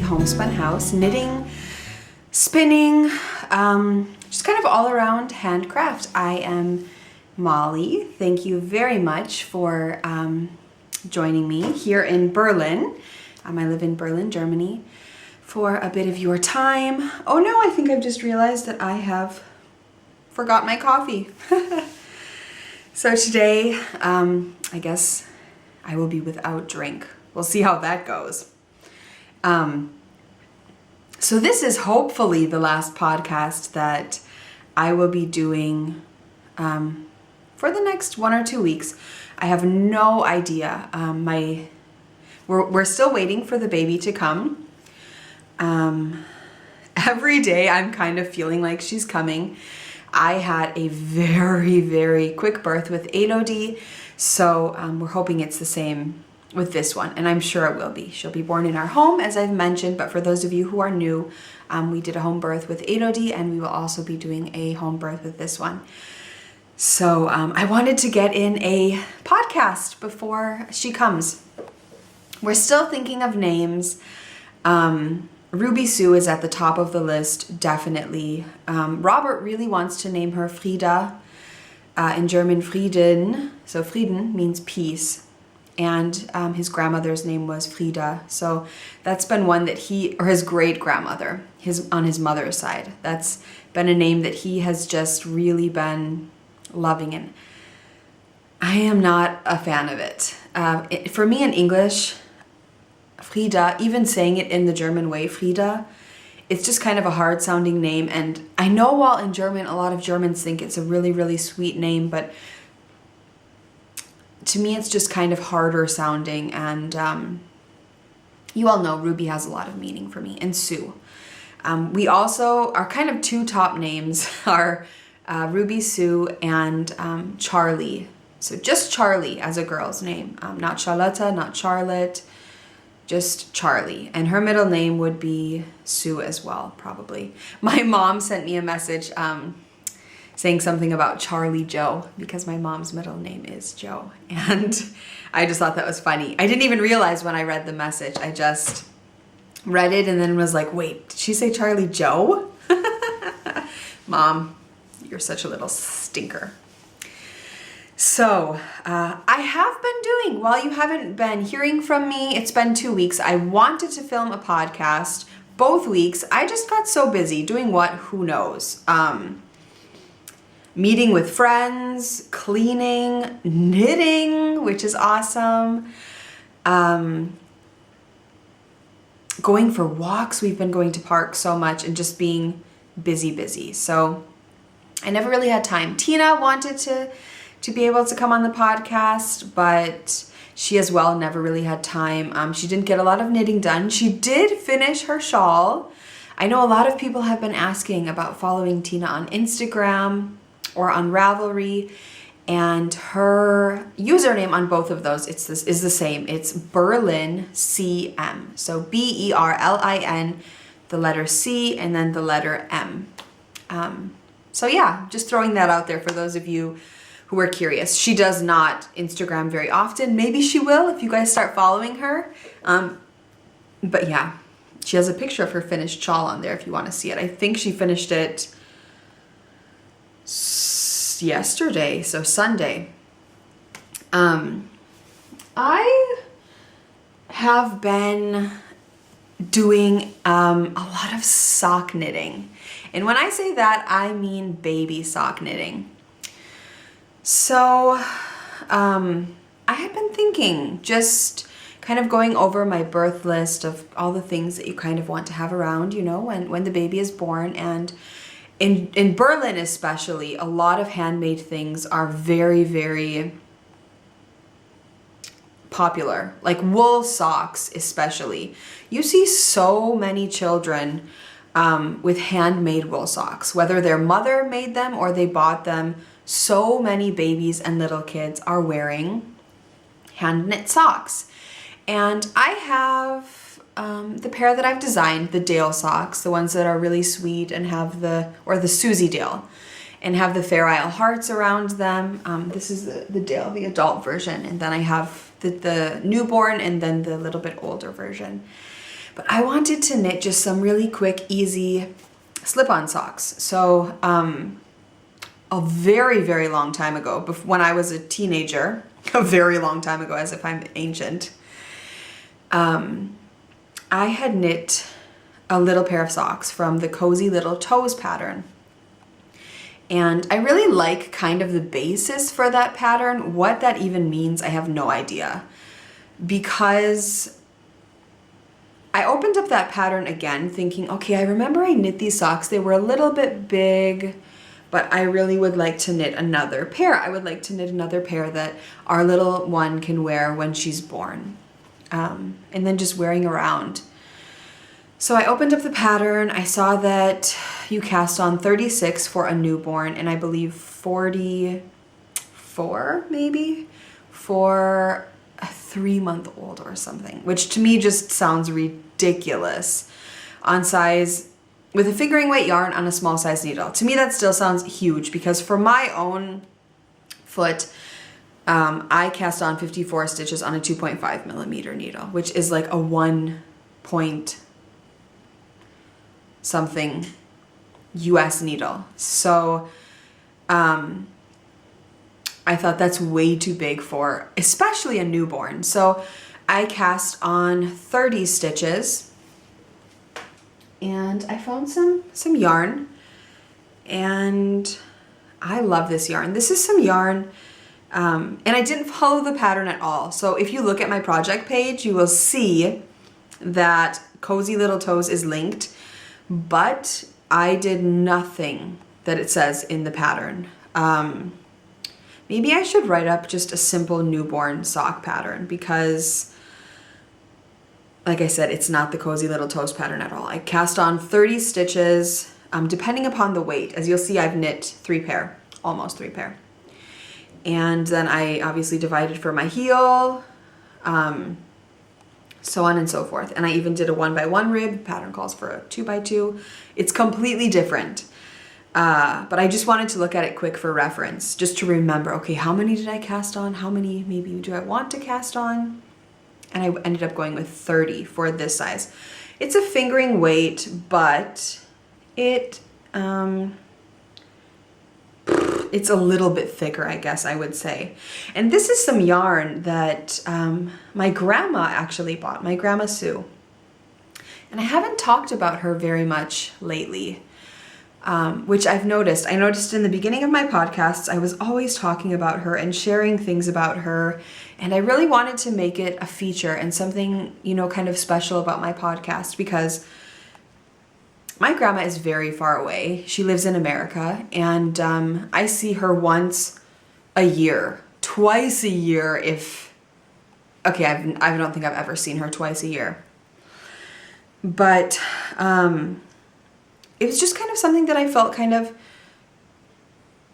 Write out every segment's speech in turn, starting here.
the Homespun house, knitting, spinning, just kind of all around handcraft. I am Molly. Thank you very much for joining me here in Berlin. I live in Berlin, Germany, for a bit of your time. Oh no, I think I've just realized that I have forgot my coffee. So today, I guess I will be without drink. We'll see how that goes. So this is hopefully the last podcast that I will be doing for the next 1 or 2 weeks. I have no idea. We're still waiting for the baby to come. Every day I'm kind of feeling like she's coming. I had a very, very quick birth with 8OD, so we're hoping it's the same with this one, and I'm sure it will be. She'll be born in our home, as I've mentioned, but for those of you who are new, we did a home birth with 8OD, and we will also be doing a home birth with this one. So I wanted to get in a podcast before she comes. We're still thinking of names. Ruby Sue is at the top of the list, definitely. Robert really wants to name her Frieda, in German Frieden, so Frieden means peace. And his grandmother's name was Frieda. So that's been one that his great-grandmother, on his mother's side, that's been a name that he has just really been loving. And I am not a fan of it. For me in English, Frieda, even saying it in the German way, Frieda, it's just kind of a hard-sounding name. And I know while in German, a lot of Germans think it's a really, really sweet name, but to me, it's just kind of harder sounding, and you all know Ruby has a lot of meaning for me, and Sue. We also, our kind of two top names are Ruby Sue and Charlie. So just Charlie as a girl's name, not Charlotta, not Charlotte, just Charlie. And her middle name would be Sue as well, probably. My mom sent me a message saying something about Charlie Joe, because my mom's middle name is Joe. And I just thought that was funny. I didn't even realize when I read the message. I just read it and then was like, wait, did she say Charlie Joe? Mom, you're such a little stinker. So I have been doing, while you haven't been hearing from me, it's been 2 weeks. I wanted to film a podcast both weeks. I just got so busy doing what? Who knows? Meeting with friends, cleaning, knitting, which is awesome. Going for walks. We've been going to parks so much and just being busy. So I never really had time. Tina wanted to be able to come on the podcast, but she as well never really had time. She didn't get a lot of knitting done. She did finish her shawl. I know a lot of people have been asking about following Tina on Instagram or on Ravelry, and her username on both of those is the same. It's Berlin CM. So BERLIN, the letter C, and then the letter M. So yeah, just throwing that out there for those of you who are curious. She does not Instagram very often. Maybe she will if you guys start following her. But yeah, she has a picture of her finished shawl on there if you want to see it. I think she finished it yesterday, so Sunday. I have been doing a lot of sock knitting, and when I say that, I mean baby sock knitting. So I had been thinking, just kind of going over my birth list of all the things that you kind of want to have around, you know, when the baby is born. And in Berlin especially, a lot of handmade things are very, very popular. Like wool socks especially. You see so many children with handmade wool socks, whether their mother made them or they bought them. So many babies and little kids are wearing hand knit socks. And I have the pair that I've designed, the Dale socks, the ones that are really sweet and have the Susie Dale, and have the Fair Isle hearts around them. This is the Dale, the adult version, and then I have the newborn and then the little bit older version. But I wanted to knit just some really quick, easy slip-on socks. So a very, very long time ago, when I was a teenager, a very long time ago, as if I'm ancient, I had knit a little pair of socks from the Cozy Little Toes pattern. And I really like kind of the basis for that pattern. What that even means, I have no idea. Because I opened up that pattern again thinking, okay, I remember I knit these socks. They were a little bit big, but I really would like to knit another pair. I would like to knit another pair that our little one can wear when she's born. And then just wearing around. So I opened up the pattern. I saw that you cast on 36 for a newborn, and I believe 44 maybe for a 3-month-old or something, which to me just sounds ridiculous on size with a fingering weight yarn on a small size needle. To me that still sounds huge, because for my own foot, I cast on 54 stitches on a 2.5 millimeter needle, which is like a 1 point something US needle. So I thought that's way too big for especially a newborn. So I cast on 30 stitches and I found some yarn, and I love this yarn. This is some yarn and I didn't follow the pattern at all. So if you look at my project page, you will see that Cozy Little Toes is linked, but I did nothing that it says in the pattern. Maybe I should write up just a simple newborn sock pattern, because like I said, it's not the Cozy Little Toes pattern at all. I cast on 30 stitches, depending upon the weight. As you'll see, I've knit 3 pair, almost 3 pair. And then I obviously divided for my heel, so on and so forth. And I even did a 1x1 rib. The pattern calls for a 2x2. It's completely different. But I just wanted to look at it quick for reference, just to remember, okay, how many did I cast on? How many maybe do I want to cast on? And I ended up going with 30 for this size. It's a fingering weight, but it's a little bit thicker, I guess I would say. And this is some yarn that my grandma actually bought, my Grandma Sue. And I haven't talked about her very much lately, which I've noticed. I noticed in the beginning of my podcasts, I was always talking about her and sharing things about her. And I really wanted to make it a feature and something, you know, kind of special about my podcast, because my grandma is very far away. She lives in America, and I see her once a year, twice a year if... Okay, I don't think I've ever seen her twice a year. But it was just kind of something that I felt kind of...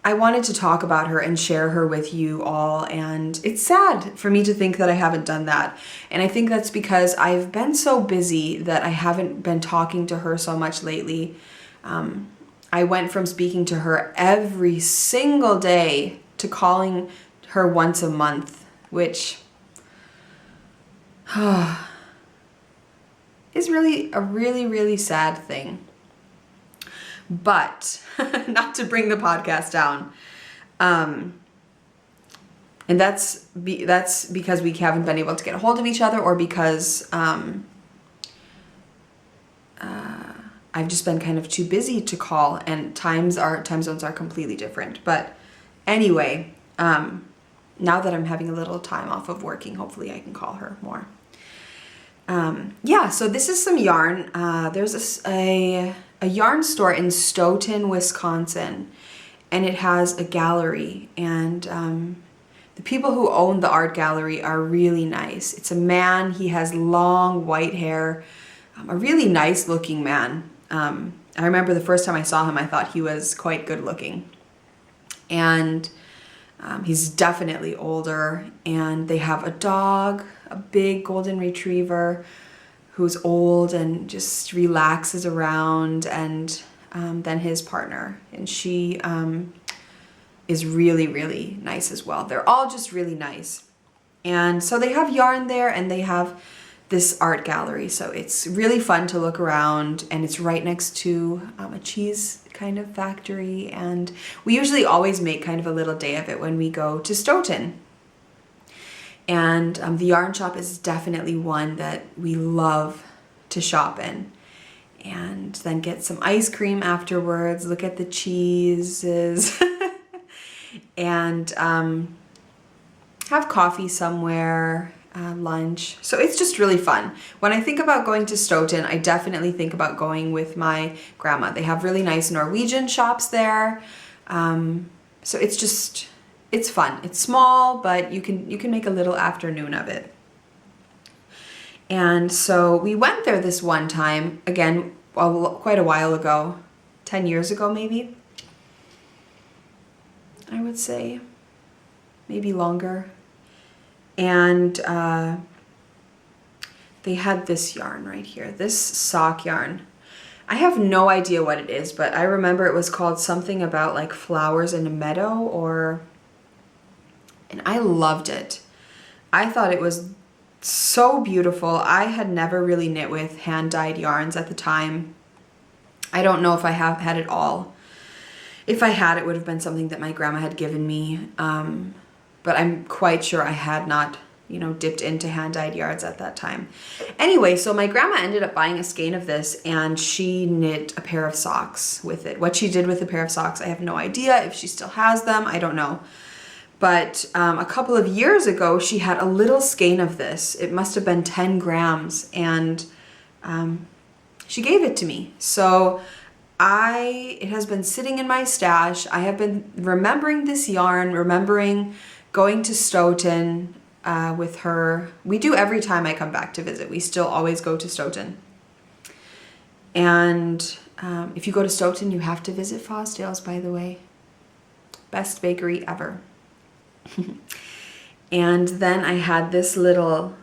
I wanted to talk about her and share her with you all, and it's sad for me to think that I haven't done that. And I think that's because I've been so busy that I haven't been talking to her so much lately. I went from speaking to her every single day to calling her once a month, which is really a really sad thing. But not to bring the podcast down, and that's because we haven't been able to get a hold of each other, or because I've just been kind of too busy to call, and time zones are completely different. But anyway, now that I'm having a little time off of working, hopefully I can call her more. Yeah, so this is some yarn. There's a yarn store in Stoughton, Wisconsin, and it has a gallery, and the people who own the art gallery are really nice. It's a man. He has long white hair, a really nice looking man. I remember the first time I saw him, I thought he was quite good looking, and he's definitely older, and they have a dog, a big golden retriever, who's old and just relaxes around, and then his partner, and she is really nice as well. They're all just really nice. And so they have yarn there, and they have this art gallery. So it's really fun to look around, and it's right next to a cheese kind of factory. And we usually always make kind of a little day of it when we go to Stoughton. And the yarn shop is definitely one that we love to shop in. And then get some ice cream afterwards, look at the cheeses, and have coffee somewhere, lunch. So it's just really fun. When I think about going to Stoughton, I definitely think about going with my grandma. They have really nice Norwegian shops there. So it's fun. It's small, but you can make a little afternoon of it. And so we went there this one time, again, quite a while ago, 10 years ago maybe, I would say, maybe longer. And they had this yarn right here, this sock yarn. I have no idea what it is, but I remember it was called something about like flowers in a meadow, and I loved it. I thought it was so beautiful. I had never really knit with hand-dyed yarns at the time. I don't know if I have had it all. If I had, it would have been something that my grandma had given me. But I'm quite sure I had not, dipped into hand-dyed yarns at that time. Anyway, so my grandma ended up buying a skein of this, and she knit a pair of socks with it. What she did with the pair of socks, I have no idea. If she still has them, I don't know. But a couple of years ago, she had a little skein of this. It must have been 10 grams, and she gave it to me. So it has been sitting in my stash. I have been remembering this yarn, remembering going to Stoughton with her. We do every time I come back to visit. We still always go to Stoughton. And if you go to Stoughton, you have to visit Fosdale's, by the way. Best bakery ever. And then I had this little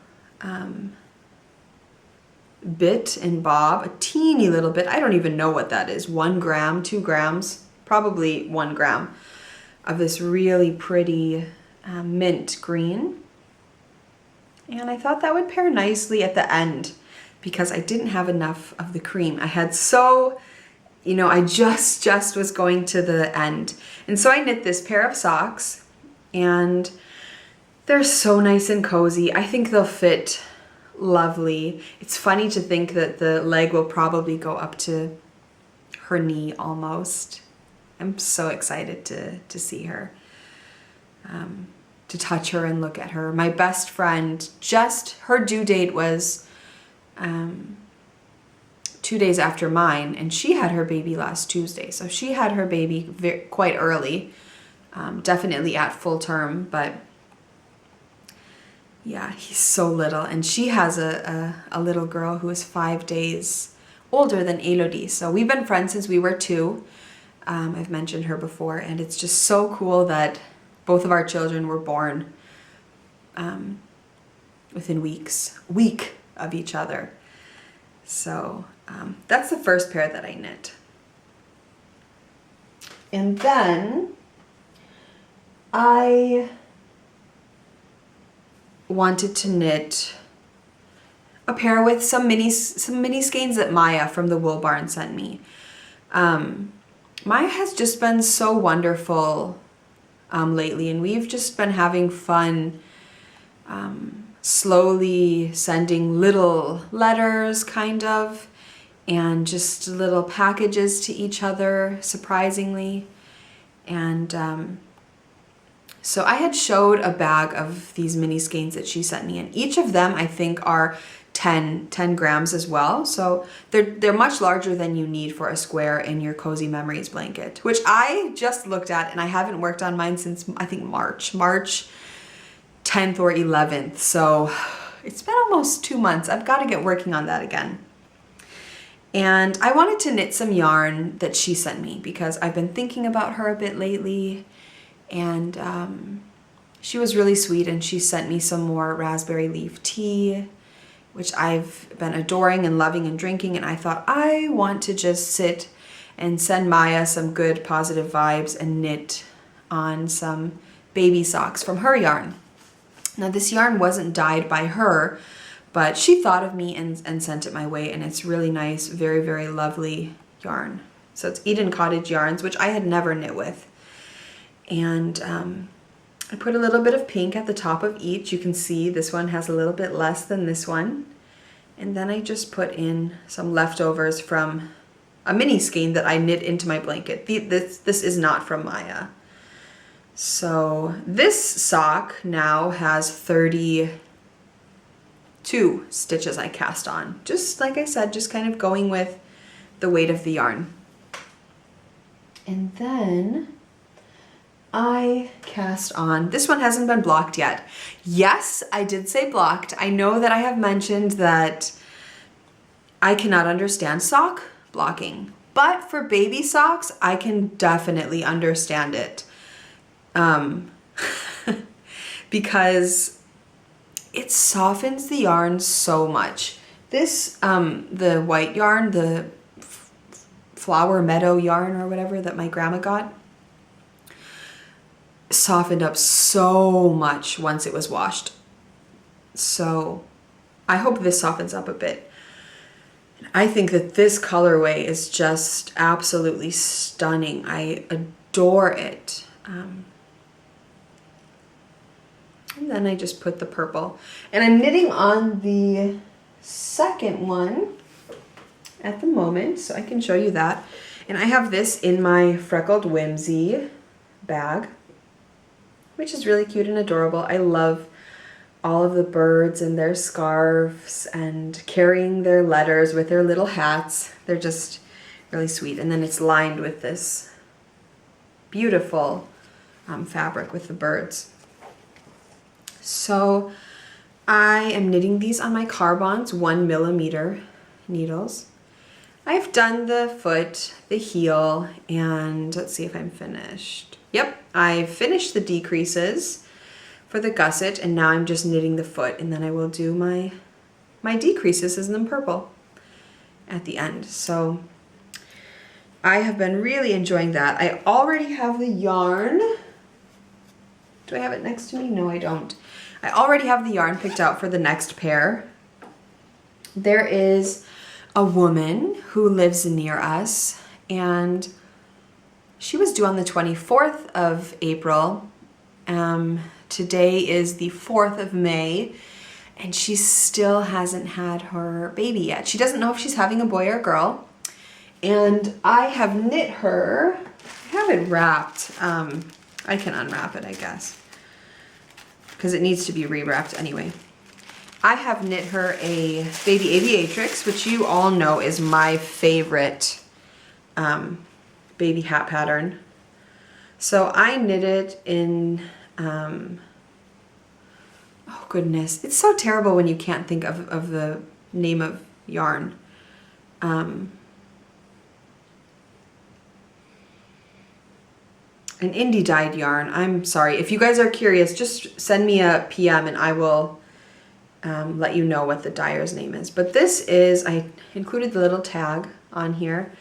bit and bob, a teeny little bit. I don't even know what that is. 1 gram, 2 grams, probably 1 gram of this really pretty mint green. And I thought that would pair nicely at the end because I didn't have enough of the cream. I had I just was going to the end. And so I knit this pair of socks, and they're so nice and cozy. I think they'll fit lovely. It's funny to think that the leg will probably go up to her knee almost. I'm so excited to see her, to touch her and look at her. My best friend, her due date was 2 days after mine, and she had her baby last Tuesday. So she had her baby quite early, definitely at full term, but yeah, he's so little. And she has a little girl who is 5 days older than Elodie. So we've been friends since we were 2. I've mentioned her before, and it's just so cool that both of our children were born within week of each other. So that's the first pair that I knit. And then I wanted to knit a pair with some mini skeins that Maya from the Wool Barn sent me. Maya has just been so wonderful lately, and we've just been having fun slowly sending little letters kind of, and just little packages to each other, surprisingly. And so I had showed a bag of these mini skeins that she sent me, and each of them I think are 10 grams as well. So they're much larger than you need for a square in your Cozy Memories blanket, which I just looked at, and I haven't worked on mine since I think March 10th or 11th. So it's been almost 2 months. I've got to get working on that again. And I wanted to knit some yarn that she sent me because I've been thinking about her a bit lately, and she was really sweet, and she sent me some more raspberry leaf tea, which I've been adoring and loving and drinking, and I thought I want to just sit and send Maya some good positive vibes and knit on some baby socks from her yarn. Now this yarn wasn't dyed by her, But she thought of me and sent it my way, and it's really nice, very, very lovely yarn. So it's Eden Cottage yarns, which I had never knit with. And I put a little bit of pink at the top of each. You can see this one has a little bit less than this one. And then I just put in some leftovers from a mini skein that I knit into my blanket. This is not from Maya. So this sock now has 32 stitches I cast on. Just like I said, just kind of going with the weight of the yarn. And then I cast on, this one hasn't been blocked yet. Yes, I did say blocked. I know that I have mentioned that I cannot understand sock blocking, but for baby socks, I can definitely understand it. Because it softens the yarn so much. This, the white yarn, the flower meadow yarn or whatever that my grandma got, softened up so much once it was washed. So I hope this softens up a bit. I think that this colorway is just absolutely stunning. I adore it. And then I just put the purple. And I'm knitting on the second one at the moment, so I can show you that. And I have this in my Freckled Whimsy bag, which is really cute and adorable. I love all of the birds and their scarves and carrying their letters with their little hats. They're just really sweet. And then it's lined with this beautiful fabric with the birds. So I am knitting these on my Carbon's 1mm needles. I've done the foot, the heel, and let's see if I'm finished. Yep, I've finished the decreases for the gusset, and now I'm just knitting the foot, and then I will do my decreases in the purple at the end. So I have been really enjoying that. I already have the yarn. Do I have it next to me? No, I don't. I already have the yarn picked out for the next pair. There is a woman who lives near us, and she was due on the 24th of April. Today is the 4th of May, and she still hasn't had her baby yet. She doesn't know if she's having a boy or a girl. And I have knit her, I have it wrapped. I can unwrap it, I guess, because it needs to be rewrapped anyway. I have knit her a baby aviatrix, which you all know is my favorite baby hat pattern. So I knit it in, oh goodness, it's so terrible when you can't think of the name of yarn. An indie dyed yarn. I'm sorry. If you guys are curious, just send me a PM and I will let you know what the dyer's name is. But this is, I included the little tag on here.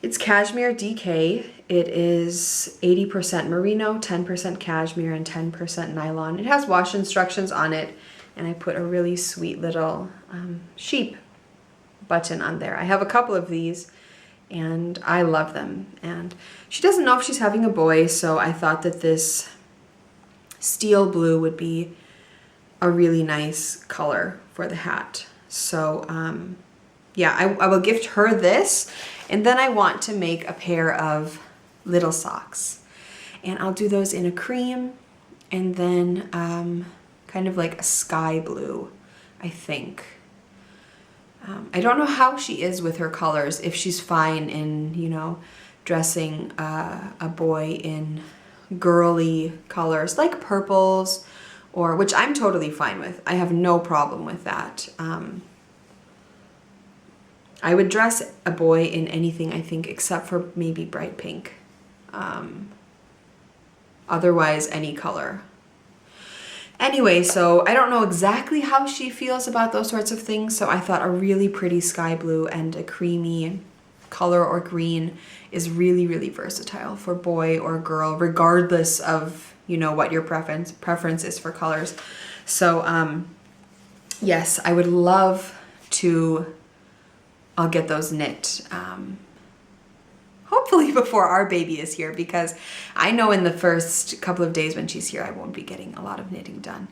It's Cashmere DK. It is 80% merino, 10% cashmere, and 10% nylon. It has wash instructions on it, and I put a really sweet little sheep button on there. I have a couple of these, and I love them. And she doesn't know if she's having a boy, so I thought that this steel blue would be a really nice color for the hat. So yeah, I will gift her this, and then I want to make a pair of little socks, and I'll do those in a cream and then kind of like a sky blue, I think. I don't know how she is with her colors, if she's fine in, you know, dressing a boy in girly colors like purples, or which I'm totally fine with. I have no problem with that. I would dress a boy in anything, I think, except for maybe bright pink. Otherwise, any color. Anyway, so I don't know exactly how she feels about those sorts of things, so I thought a really pretty sky blue and a creamy color or green is really, really versatile for boy or girl, regardless of, you know, what your preference is for colors. So yes, I would love to, I'll get those knit hopefully before our baby is here, because I know in the first couple of days when she's here, I won't be getting a lot of knitting done.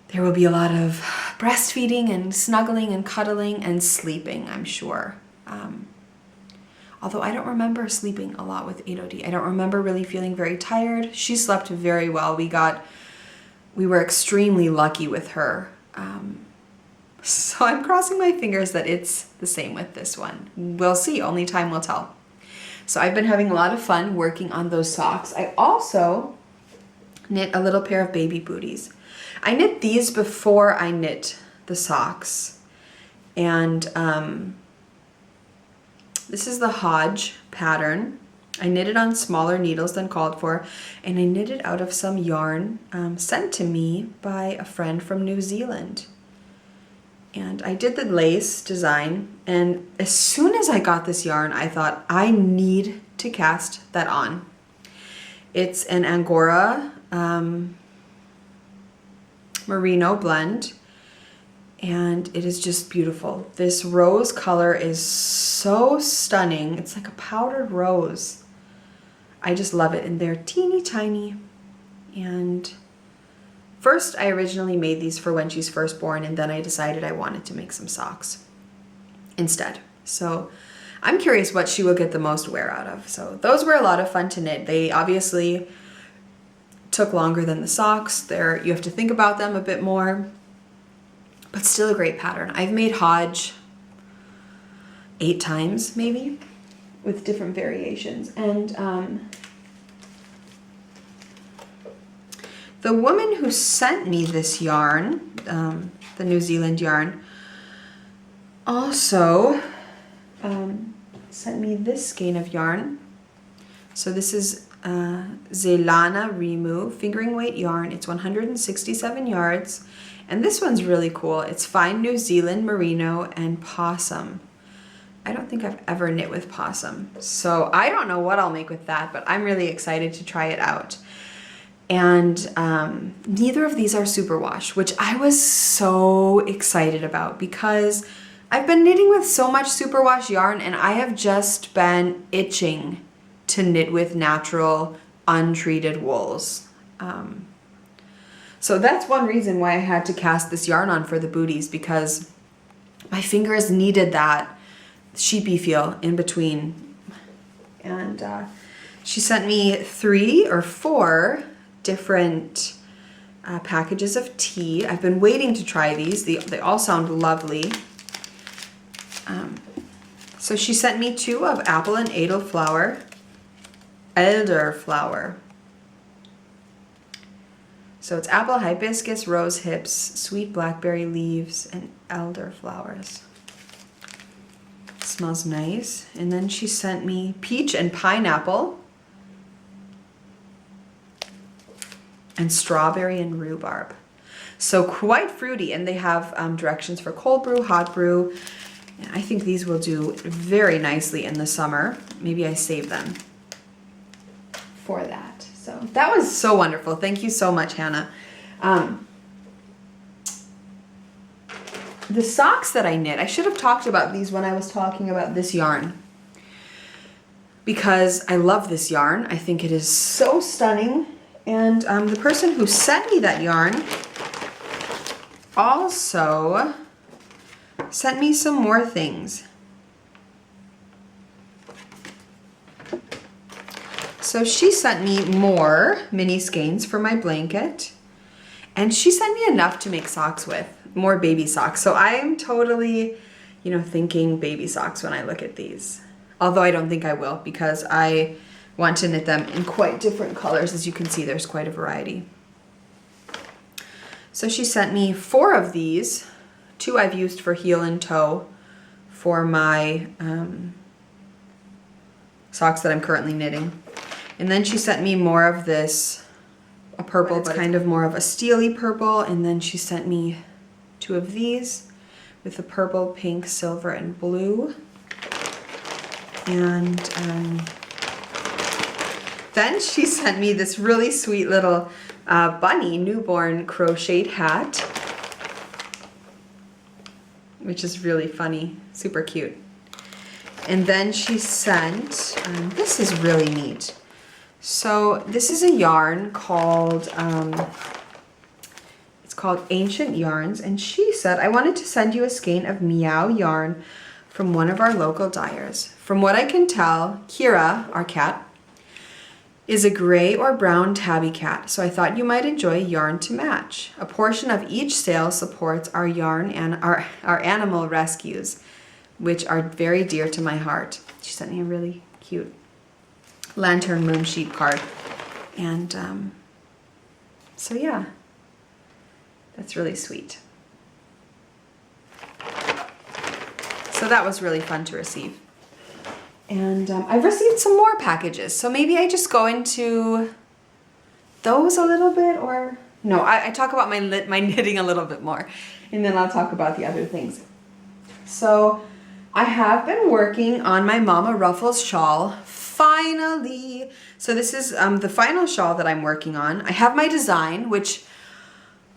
There will be a lot of breastfeeding and snuggling and cuddling and sleeping, I'm sure. Although I don't remember sleeping a lot with 8OD. I don't remember really feeling very tired. She slept very well. We were extremely lucky with her. So I'm crossing my fingers that it's the same with this one. We'll see, only time will tell. So I've been having a lot of fun working on those socks. I also knit a little pair of baby booties. I knit these before I knit the socks. And this is the Hodge pattern. I knitted on smaller needles than called for, and I knitted out of some yarn sent to me by a friend from New Zealand. And I did the lace design, and as soon as I got this yarn, I thought I need to cast that on. It's an Angora merino blend, and it is just beautiful. This rose color is so stunning. It's like a powdered rose. I just love it, and they're teeny tiny. And first, I originally made these for when she's first born, and then I decided I wanted to make some socks instead. So I'm curious what she will get the most wear out of. So those were a lot of fun to knit. They obviously took longer than the socks. You have to think about them a bit more, but still a great pattern. I've made Hodge 8 times maybe, with different variations. And the woman who sent me this yarn, the New Zealand yarn, also sent me this skein of yarn. So this is Zelana Remu fingering weight yarn. It's 167 yards. And this one's really cool. It's fine New Zealand merino and possum. I don't think I've ever knit with possum. So I don't know what I'll make with that, but I'm really excited to try it out. And neither of these are superwash, which I was so excited about because I've been knitting with so much superwash yarn, and I have just been itching to knit with natural, untreated wools. So that's one reason why I had to cast this yarn on for the booties, because my fingers needed that sheepy feel in between. And she sent me 3 or 4 different packages of tea. I've been waiting to try these. They all sound lovely. So she sent me 2 of apple and elderflower. So it's apple, hibiscus, rose hips, sweet blackberry leaves, and elderflowers. Smells nice. And then she sent me peach and pineapple, and strawberry and rhubarb. So quite fruity, and they have directions for cold brew, hot brew. And I think these will do very nicely in the summer. Maybe I save them for that. So that was so wonderful. Thank you so much, Hannah. The socks that I knit, I should have talked about these when I was talking about this yarn, because I love this yarn. I think it is so stunning. And the person who sent me that yarn also sent me some more things. So she sent me more mini skeins for my blanket, and she sent me enough to make socks with, more baby socks. So I am totally, thinking baby socks when I look at these. Although I don't think I will, because I want to knit them in quite different colors. As you can see, there's quite a variety. So she sent me 4 of these. 2 I've used for heel and toe for my socks that I'm currently knitting. And then she sent me more of this, a purple, but kind of more of a steely purple. And then she sent me 2 of these with the purple, pink, silver, and blue. And then she sent me this really sweet little bunny newborn crocheted hat. which is really funny, super cute. And then she sent, this is really neat. So this is a yarn called, it's called Ancient Yarns. And she said, I wanted to send you a skein of Meow yarn from one of our local dyers. From what I can tell, Kira, our cat, is a gray or brown tabby cat, so I thought you might enjoy yarn to match. A portion of each sale supports our yarn and our animal rescues, which are very dear to my heart. She sent me a really cute lantern moon sheep card. And so yeah, that's really sweet. So that was really fun to receive. And I've received some more packages, so maybe I just go into those a little bit, or no, I talk about my knitting a little bit more, and then I'll talk about the other things. So I have been working on my Mama Ruffles shawl, finally. So this is the final shawl that I'm working on. I have my design, which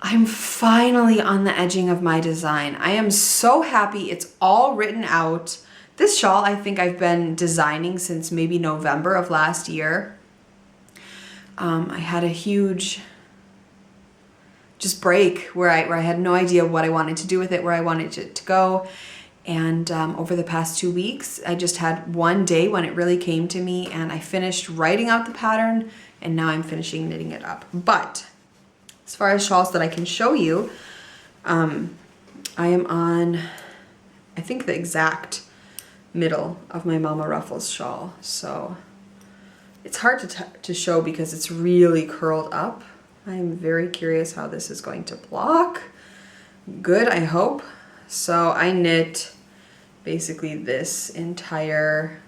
I'm finally on the edging of my design. I am so happy. It's all written out. This shawl, I think I've been designing since maybe November of last year. I had a huge just break where I had no idea what I wanted to do with it, where I wanted it to go. And over the past 2 weeks, I just had one day when it really came to me, and I finished writing out the pattern, and now I'm finishing knitting it up. But as far as shawls that I can show you, I am on, I think, the exact middle of my Mama Ruffles shawl. So it's hard to show because it's really curled up. I'm very curious how this is going to block. Good, I hope. So I knit basically this entire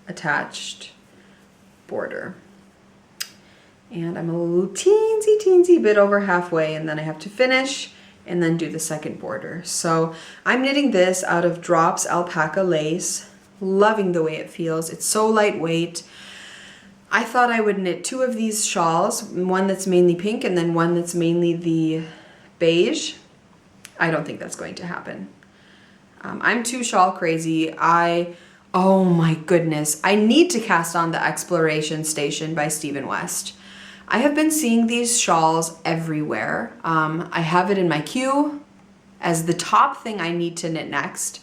attached border. And I'm a little teensy bit over halfway, and then I have to finish and then do the second border. So I'm knitting this out of Drops Alpaca Lace. Loving the way it feels. It's so lightweight. I thought I would knit 2 of these shawls, one that's mainly pink and then one that's mainly the beige. I don't think that's going to happen. I'm too shawl crazy. Oh my goodness, I need to cast on the Exploration Station by Stephen West. I have been seeing these shawls everywhere. I have it in my queue as the top thing I need to knit next.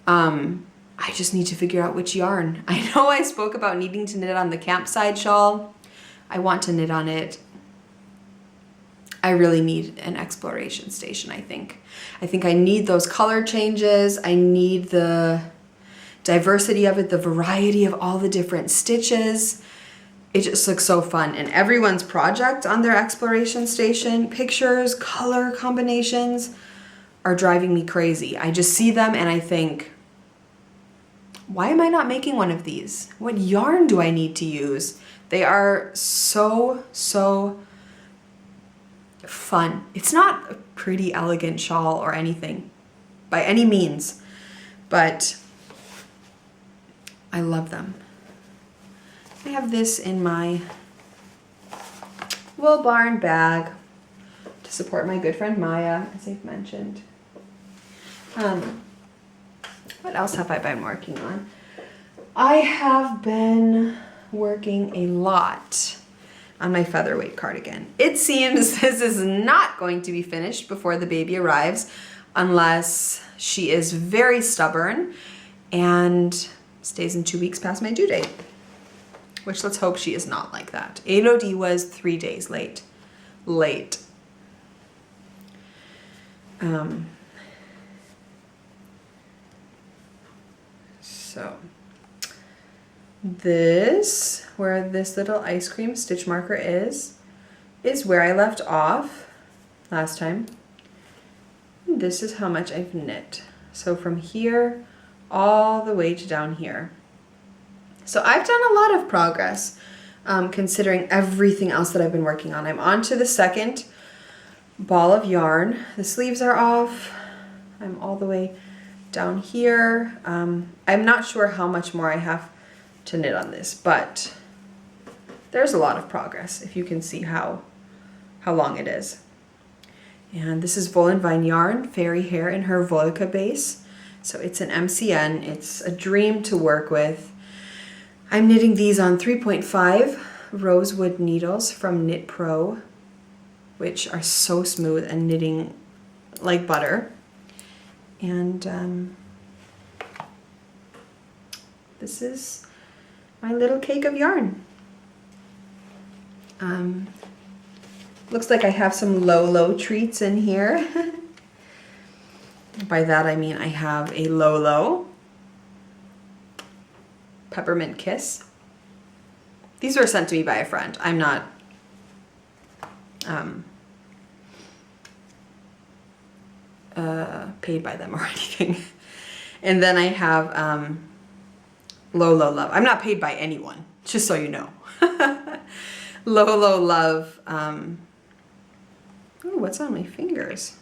I just need to figure out which yarn. I know I spoke about needing to knit on the campside shawl. I want to knit on it. I really need an Exploration Station, I think. I think I need those color changes. I need the diversity of it, the variety of all the different stitches. It just looks so fun. And everyone's project on their Exploration Station, pictures, color combinations, are driving me crazy. I just see them and I think, why am I not making one of these? What yarn do I need to use? They are so fun. It's not a pretty elegant shawl or anything by any means, but I love them. I have this in my Wool Barn bag to support my good friend Maya, as I've mentioned. What else have I been working on? I have been working a lot on my featherweight cardigan. It seems this is not going to be finished before the baby arrives unless she is very stubborn and stays in 2 weeks past my due date, which let's hope she is not like that. AOD was 3 days late. So this, where this little ice cream stitch marker is where I left off last time. This is how much I've knit. So from here all the way to down here. So I've done a lot of progress considering everything else that I've been working on. I'm on to the second ball of yarn. The sleeves are off. I'm all the way down here. I'm not sure how much more I have to knit on this, but there's a lot of progress if you can see how long it is. And this is Wool and Vine yarn, fairy hair in her Volca base. So it's an MCN. It's a dream to work with. I'm knitting these on 3.5 rosewood needles from Knit Pro, which are so smooth and knitting like butter. And this is my little cake of yarn. Looks like I have some Lolo treats in here. By that I mean I have a Lolo Peppermint Kiss. These were sent to me by a friend. I'm not paid by them or anything. And then I have Lolo Love. I'm not paid by anyone, just so you know. Lolo Love. Oh, what's on my fingers?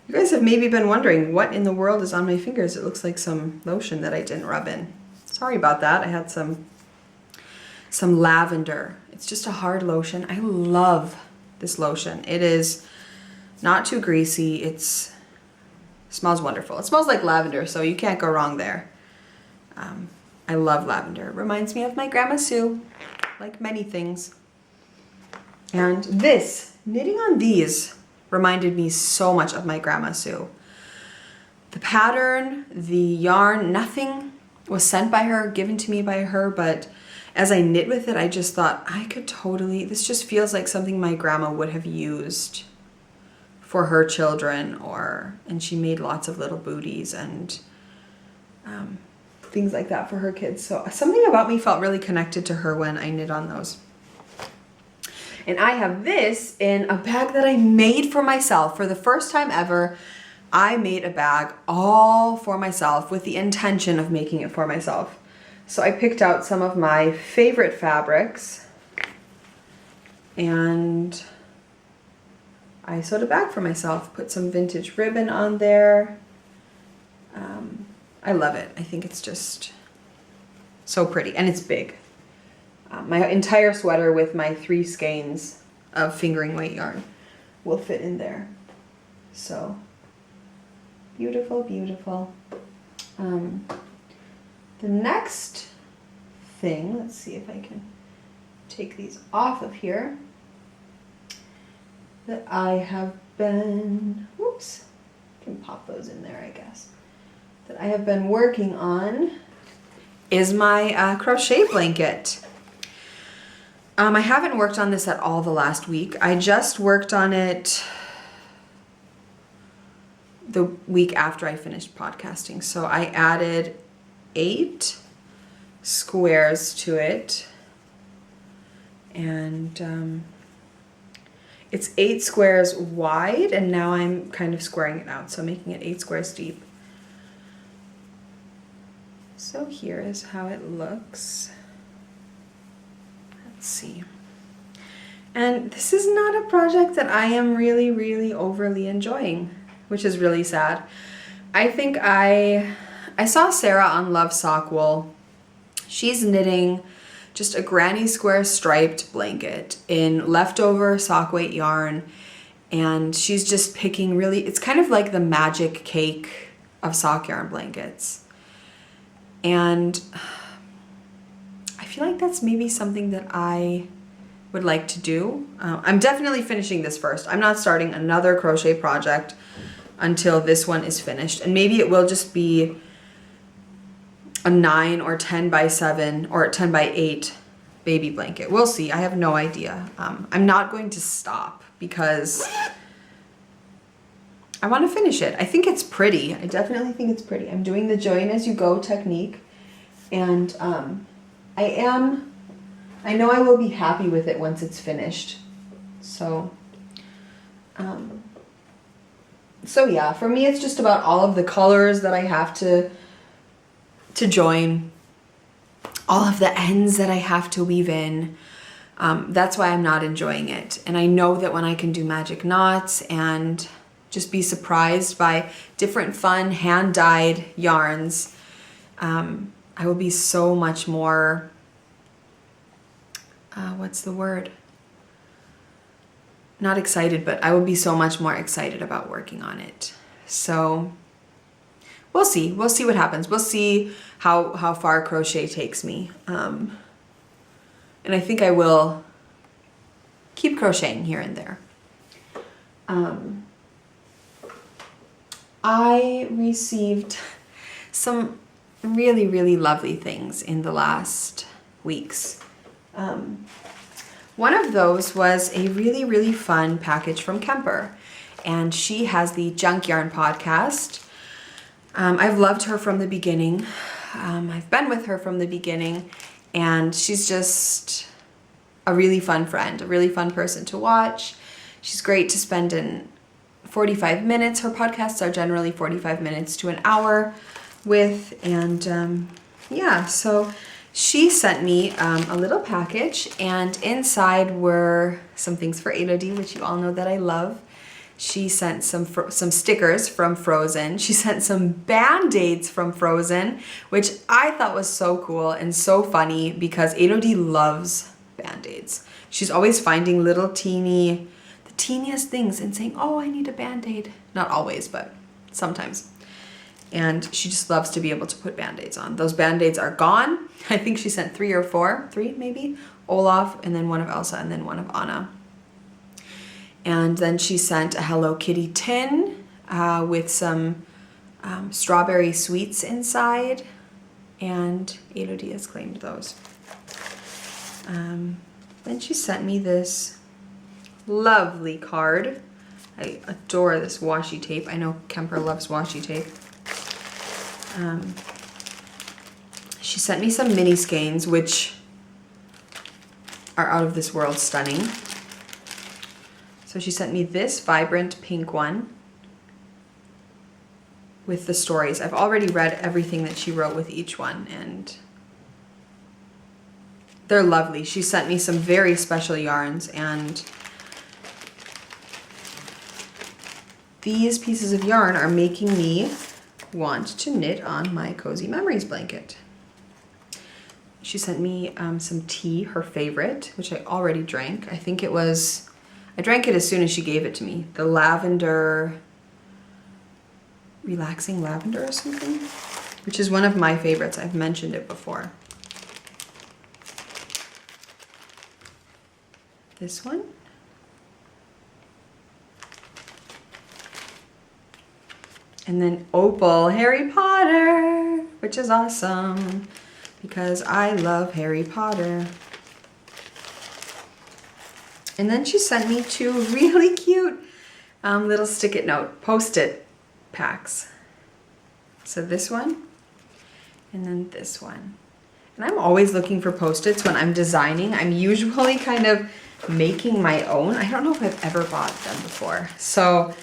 You guys have maybe been wondering what in the world is on my fingers. It looks like some lotion that I didn't rub in. Sorry about that. I had some lavender. It's just a hard lotion. I love this lotion. It is not too greasy. It smells wonderful. It smells like lavender, so you can't go wrong there. I love lavender. It reminds me of my Grandma Sue, like many things. And this, knitting on these, reminded me so much of my Grandma Sue. The pattern, the yarn, nothing was sent by her, given to me by her, but as I knit with it, I just thought I could totally, this just feels like something my grandma would have used for her children, and she made lots of little booties and things like that for her kids. So something about me felt really connected to her when I knit on those. And I have this in a bag that I made for myself. For the first time ever, I made a bag all for myself with the intention of making it for myself. So I picked out some of my favorite fabrics and I sewed a bag for myself, put some vintage ribbon on there. I love it. I think it's just so pretty and it's big. My entire sweater with my 3 skeins of fingering weight yarn will fit in there. So beautiful, beautiful. The next thing, let's see if I can take these off of here, that I have been, whoops, can pop those in there I guess, that I have been working on is my crochet blanket. I haven't worked on this at all the last week. I just worked on it the week after I finished podcasting. So I added 8 squares to it. And it's 8 squares wide, and now I'm kind of squaring it out. So making it 8 squares deep. So here is how it looks. Let's see. And this is not a project that I am really, really overly enjoying, which is really sad. I think I saw Sarah on Love Sock Wool. She's knitting just a granny square striped blanket in leftover sock weight yarn, and she's just picking really, it's kind of like the magic cake of sock yarn blankets. And I feel like that's maybe something that I would like to do. I'm definitely finishing this first. I'm not starting another crochet project until this one is finished. And maybe it will just be a 9 or 10 by 7 or a 10 by 8 baby blanket. We'll see. I have no idea. I'm not going to stop because I want to finish it. I think it's pretty. I definitely think it's pretty. I'm doing the join as you go technique, and I know I will be happy with it once it's finished. So yeah, for me it's just about all of the colors that I have to join, all of the ends that I have to weave in. That's why I'm not enjoying it. And I know that when I can do magic knots and just be surprised by different fun hand-dyed yarns, I will be so much more, what's the word? not excited, but I will be so much more excited about working on it. So we'll see. We'll see what happens. We'll see how far crochet takes me. And I think I will keep crocheting here and there. I received some really, really lovely things in the last weeks. One of those was a really, really fun package from Kemper, and she has the Junk Yarn podcast. I've loved her from the beginning. I've been with her from the beginning, and she's just a really fun friend, a really fun person to watch. She's great to spend in 45 minutes. Her podcasts are generally 45 minutes to an hour with, and yeah, so she sent me a little package, and inside were some things for Elodie, which you all know that I love. She sent some stickers from Frozen. She sent some Band-Aids from Frozen, which I thought was so cool and so funny because Elodie loves Band-Aids. She's always finding the teeniest things and saying, oh, I need a Band-Aid. Not always, but sometimes. And she just loves to be able to put Band-Aids on. Those Band-Aids are gone. I think she sent 3 or 4, 3 maybe, Olaf, and then one of Elsa, and then one of Anna. And then she sent a Hello Kitty tin with some strawberry sweets inside, and Elodie has claimed those. Then she sent me this lovely card. I adore this washi tape. I know Kemper loves washi tape. She sent me some mini skeins, which are out of this world stunning. So she sent me this vibrant pink one with the stories. I've already read everything that she wrote with each one, and they're lovely. She sent me some very special yarns, and these pieces of yarn are making me want to knit on my Cozy Memories blanket. She sent me some tea, her favorite, which I already drank. I drank it as soon as she gave it to me. The lavender, relaxing lavender or something, which is one of my favorites. I've mentioned it before. This one. And then Opal Harry Potter, which is awesome because I love Harry Potter. And then she sent me 2 really cute little stick-it note post-it packs. So this one and then this one. And I'm always looking for post-its when I'm designing. I'm usually kind of making my own. I don't know if I've ever bought them before. So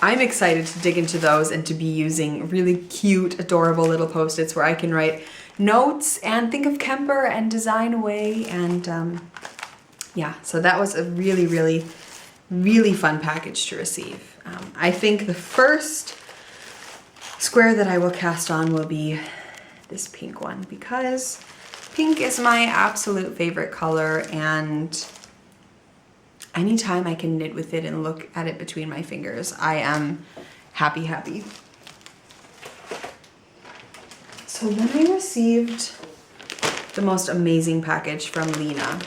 I'm excited to dig into those and to be using really cute, adorable little post-its where I can write notes and think of Kemper and design away. And yeah, so that was a really, really, really fun package to receive. I think the first square that I will cast on will be this pink one because pink is my absolute favorite color, and anytime I can knit with it and look at it between my fingers, I am happy, happy. So then I received the most amazing package from Nina.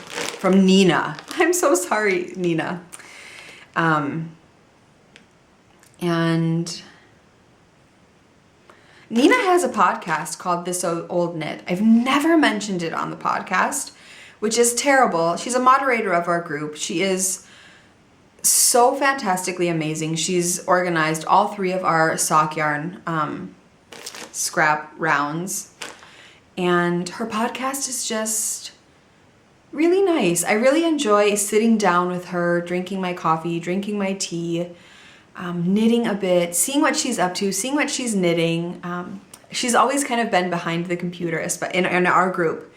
I'm so sorry, Nina. And Nina has a podcast called This Old Knit. I've never mentioned it on the podcast, which is terrible. She's a moderator of our group. She is so fantastically amazing. She's organized all 3 of our sock yarn scrap rounds. And her podcast is just really nice. I really enjoy sitting down with her, drinking my coffee, drinking my tea, knitting a bit, seeing what she's up to, seeing what she's knitting. She's always kind of been behind the computer in our group.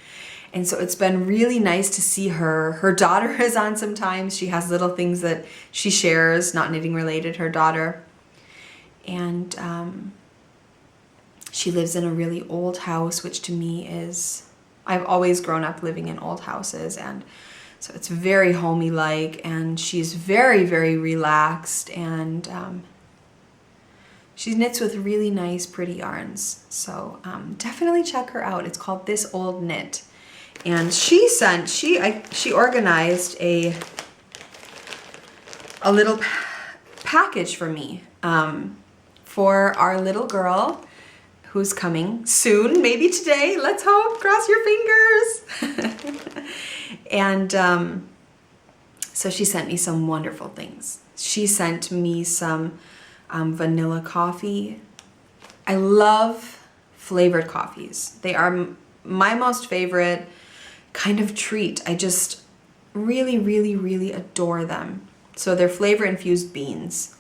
And so it's been really nice to see her. Her daughter is on sometimes. She has little things that she shares, not knitting related, her daughter. And she lives in a really old house, which to me is, I've always grown up living in old houses. And So it's very homey-like, and she's very, very relaxed, and she knits with really nice, pretty yarns. So definitely check her out. It's called This Old Knit. And she organized a little package for me for our little girl who's coming soon, maybe today. Let's hope, cross your fingers. And so she sent me some wonderful things. She sent me some vanilla coffee. I love flavored coffees. They are my most favorite kind of treat. I just really, really, really adore them. So they're flavor infused beans.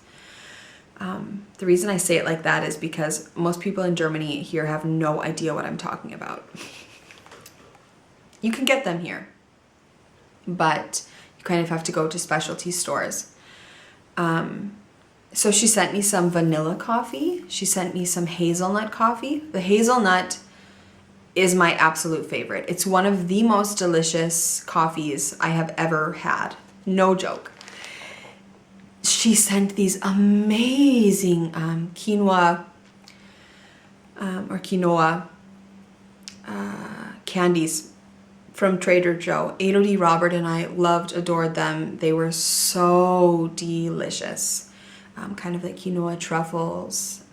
The reason I say it like that is because most people in Germany here have no idea what I'm talking about. You can get them here, but you kind of have to go to specialty stores. So she sent me some vanilla coffee. She sent me some hazelnut coffee. The hazelnut is my absolute favorite. It's one of the most delicious coffees I have ever had. No joke. She sent these amazing quinoa candies from Trader Joe. Elodie, Robert, and I adored them. They were so delicious. Kind of like quinoa truffles.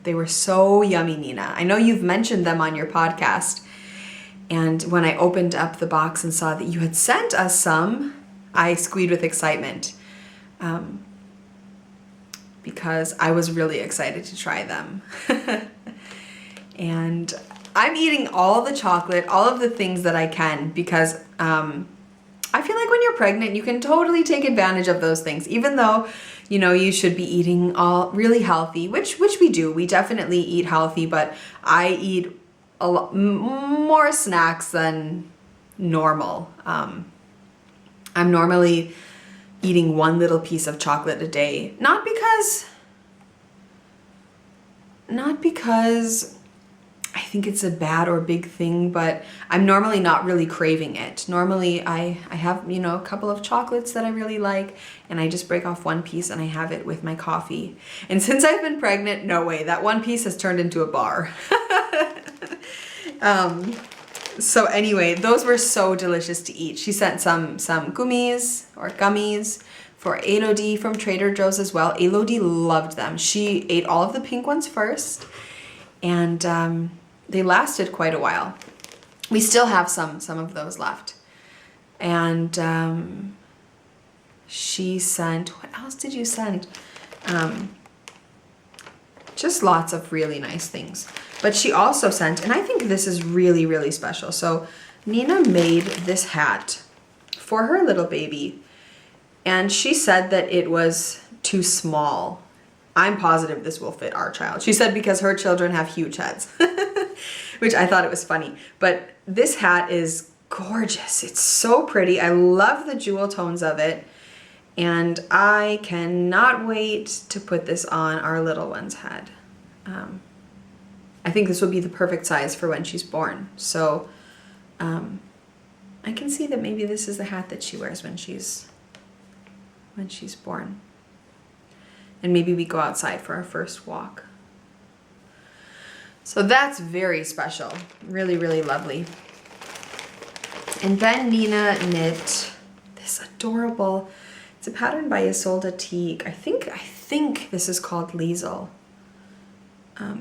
They were so yummy, Nina. I know you've mentioned them on your podcast. And when I opened up the box and saw that you had sent us some, I squeaked with excitement. Because I was really excited to try them. And I'm eating all the chocolate, all of the things that I can, because I feel like when you're pregnant, you can totally take advantage of those things, even though, you know, you should be eating all really healthy, which we do. We definitely eat healthy, but I eat a lot more snacks than normal. I'm normally eating one little piece of chocolate a day, not because I think it's a bad or big thing, but I'm normally not really craving it. Normally I have, you know, a couple of chocolates that I really like, and I just break off one piece and I have it with my coffee. And since I've been pregnant, no way, that one piece has turned into a bar. So anyway, those were so delicious to eat. She sent some gummies for Elodie from Trader Joe's as well. Elodie loved them. She ate all of the pink ones first, and they lasted quite a while. We still have some of those left. And she sent, what else did you send? Just lots of really nice things. But she also sent, and I think this is really, really special. So Nina made this hat for her little baby, and she said that it was too small. I'm positive this will fit our child. She said because her children have huge heads, which I thought it was funny. But this hat is gorgeous. It's so pretty. I love the jewel tones of it. And I cannot wait to put this on our little one's head. I think this will be the perfect size for when she's born. So I can see that maybe this is the hat that she wears when she's born. And maybe we go outside for our first walk. So that's very special. Really, really lovely. And then Nina knit this adorable, it's a pattern by Isolde Teague. I think this is called Liesel.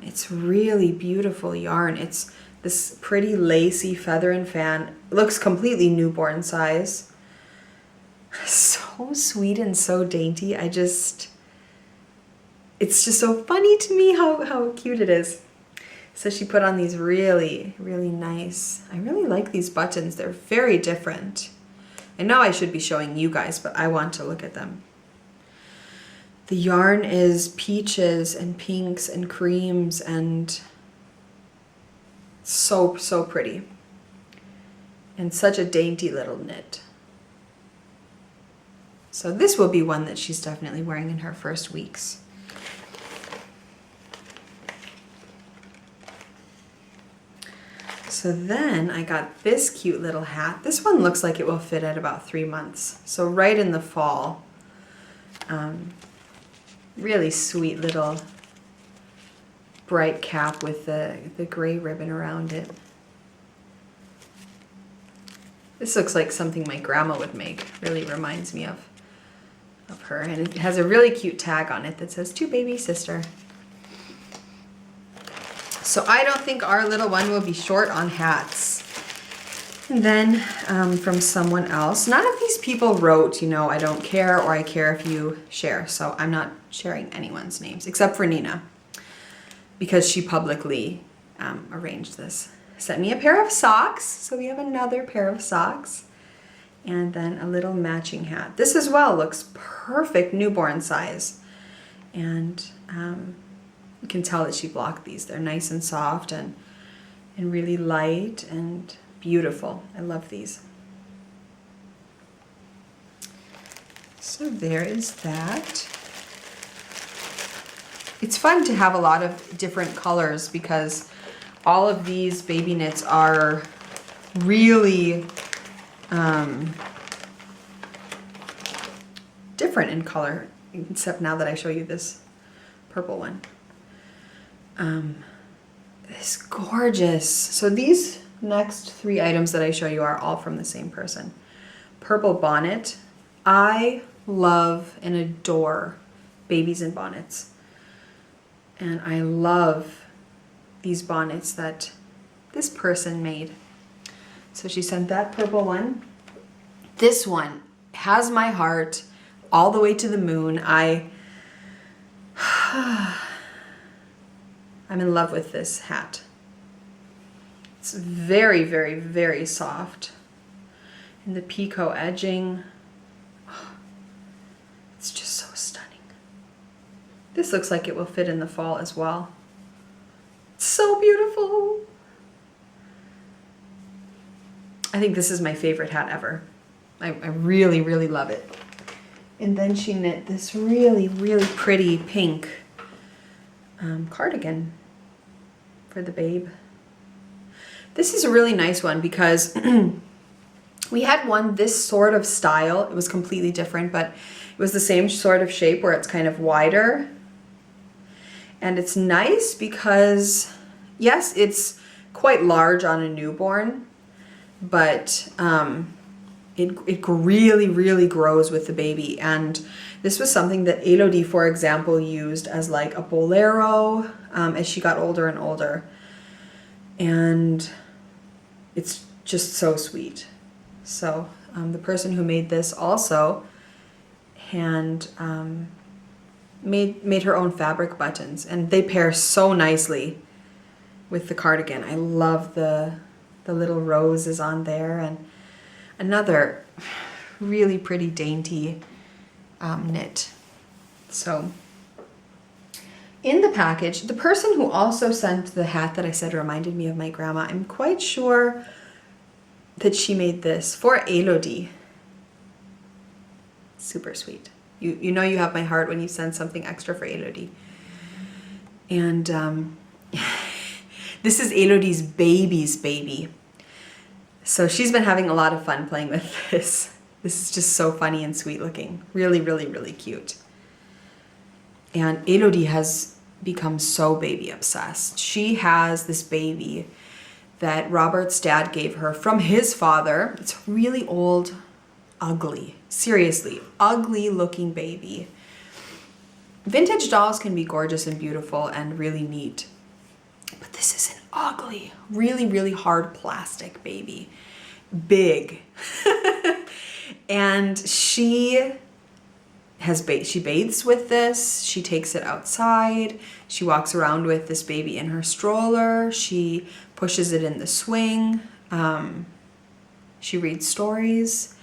It's really beautiful yarn. It's this pretty lacy feather and fan. It looks completely newborn size. So sweet and so dainty. It's just so funny to me how cute it is. So she put on these really, really nice, I really like these buttons. They're very different. I know I should be showing you guys, but I want to look at them. The yarn is peaches and pinks and creams and so, so pretty. And such a dainty little knit. So this will be one that she's definitely wearing in her first weeks. So then I got this cute little hat. This one looks like it will fit at about 3 months. So right in the fall. Really sweet little bright cap with the gray ribbon around it. This looks like something my grandma would make. Really reminds me of her. And it has a really cute tag on it that says, "To baby sister." So I don't think our little one will be short on hats. And then from someone else, none of these people wrote, you know, "I don't care," or "I care if you share." So I'm not sharing anyone's names except for Nina, because she publicly arranged this. Sent me a pair of socks. So we have another pair of socks. And then a little matching hat. This as well looks perfect newborn size. And you can tell that she blocked these. They're nice and soft and really light and beautiful. I love these. So there is that. It's fun to have a lot of different colors because all of these baby knits are really different in color, except now that I show you this purple one. It's gorgeous. So these next 3 items that I show you are all from the same person. Purple bonnet. I love and adore babies in bonnets. And I love these bonnets that this person made. So she sent that purple one. This one has my heart all the way to the moon. I'm in love with this hat. It's very, very, very soft. And the picot edging, it's just so stunning. This looks like it will fit in the fall as well. It's so beautiful. I think this is my favorite hat ever. I really, really love it. And then she knit this really, really pretty pink cardigan for the babe. This is a really nice one because we had one this sort of style. It was completely different, but it was the same sort of shape where it's kind of wider. And it's nice because, yes, it's quite large on a newborn, but it really, really grows with the baby. And this was something that Elodie, for example, used as like a bolero as she got older and older. And it's just so sweet. So the person who made this also made her own fabric buttons, and they pair so nicely with the cardigan. I love the little roses on there, and another really pretty dainty knit. So in the package, the person who also sent the hat that I said reminded me of my grandma, I'm quite sure that she made this for Elodie. Super sweet. You know you have my heart when you send something extra for Elodie. And this is Elodie's baby's baby. So she's been having a lot of fun playing with this. This is just so funny and sweet looking. Really, really, really cute. And Elodie has become so baby obsessed. She has this baby that Robert's dad gave her from his father. It's really old, ugly, seriously, ugly looking baby. Vintage dolls can be gorgeous and beautiful and really neat, but this is an ugly, really, really hard plastic baby. Big. And she bathes with this. She takes it outside. She walks around with this baby in her stroller. She pushes it in the swing. She reads stories.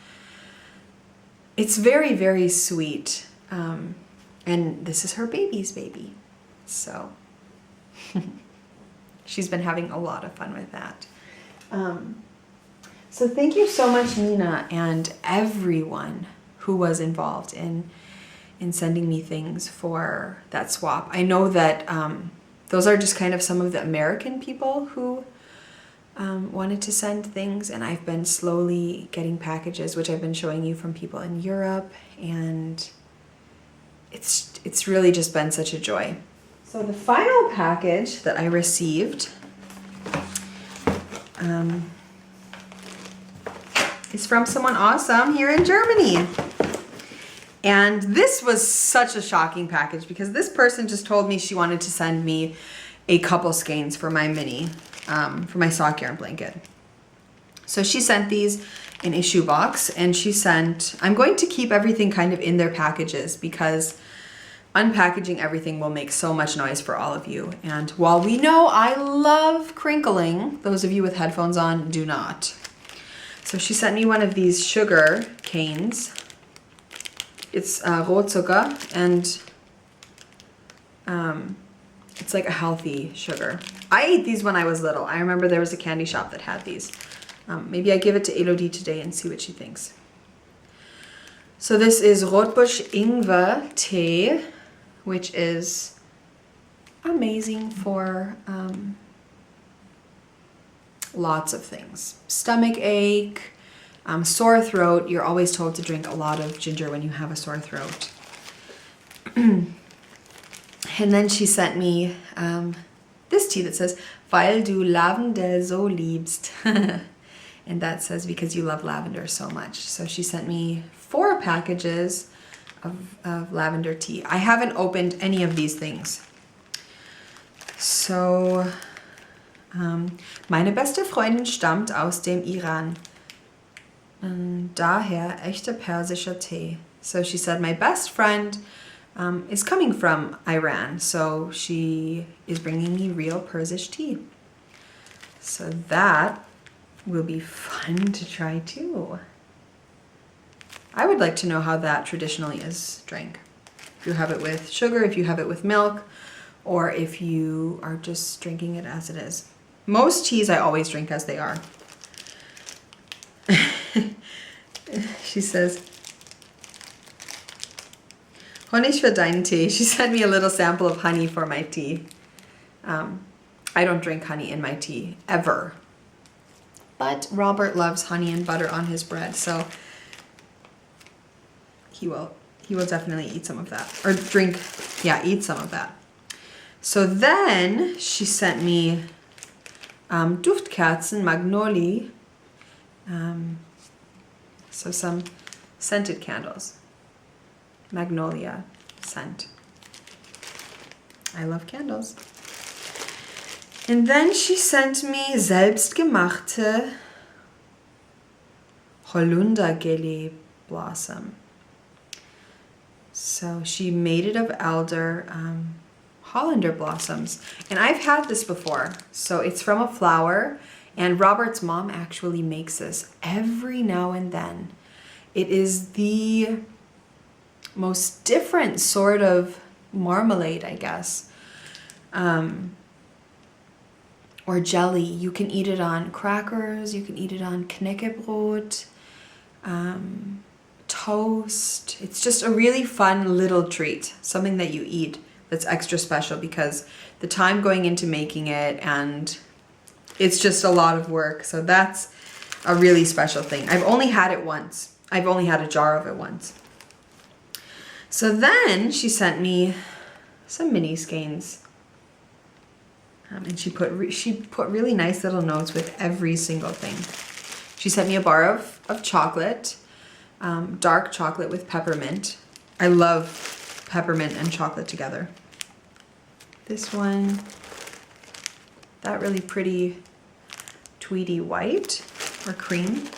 It's very, very sweet. And this is her baby's baby. So she's been having a lot of fun with that. So thank you so much, Nina, and everyone who was involved in sending me things for that swap. I know that those are just kind of some of the American people who wanted to send things, and I've been slowly getting packages, which I've been showing you from people in Europe, and it's really just been such a joy. So the final package that I received is from someone awesome here in Germany. And this was such a shocking package because this person just told me she wanted to send me a couple skeins for my mini, for my sock yarn blanket. So she sent these in a shoebox, and she sent, I'm going to keep everything kind of in their packages because unpackaging everything will make so much noise for all of you. And while we know I love crinkling, those of you with headphones on do not. So she sent me one of these sugar canes. It's Rohzucker, and it's like a healthy sugar. I ate these when I was little. I remember there was a candy shop that had these. Maybe I give it to Elodie today and see what she thinks. So this is Rotbusch Ingwer tea, which is amazing for lots of things. Stomach ache, sore throat. You're always told to drink a lot of ginger when you have a sore throat. And then she sent me this tea that says, Weil du Lavendel so liebst. And that says, because you love lavender so much. So she sent me 4 packages of lavender tea. I haven't opened any of these things. So, meine beste Freundin stammt aus dem Iran. Daher echter persischer Tee. So she said, my best friend is coming from Iran, so she is bringing me real Persish tea. So that will be fun to try too. I would like to know how that traditionally is drank. If you have it with sugar, if you have it with milk, or if you are just drinking it as it is. Most teas I always drink as they are. She says, Honig für deinen Tee. She sent me a little sample of honey for my tea. I don't drink honey in my tea, ever. But Robert loves honey and butter on his bread, so he will definitely eat some of that. Or drink, yeah, eat some of that. So then she sent me Duftkerzen, Magnolie. So some scented candles. Magnolia scent. I love candles. And then she sent me selbstgemachte Holundergelee blossom. So she made it of elder Hollander blossoms. And I've had this before. So it's from a flower, and Robert's mom actually makes this every now and then. It is the most different sort of marmalade, I guess. Or jelly. You can eat it on crackers, you can eat it on Knäckebrot, toast. It's just a really fun little treat, something that you eat that's extra special because the time going into making it, and it's just a lot of work. So that's a really special thing. I've only had it once. I've only had a jar of it once. So then she sent me some mini skeins. And she put really nice little notes with every single thing. She sent me a bar of chocolate, dark chocolate with peppermint. I love peppermint and chocolate together. This one, that really pretty tweedy white or cream.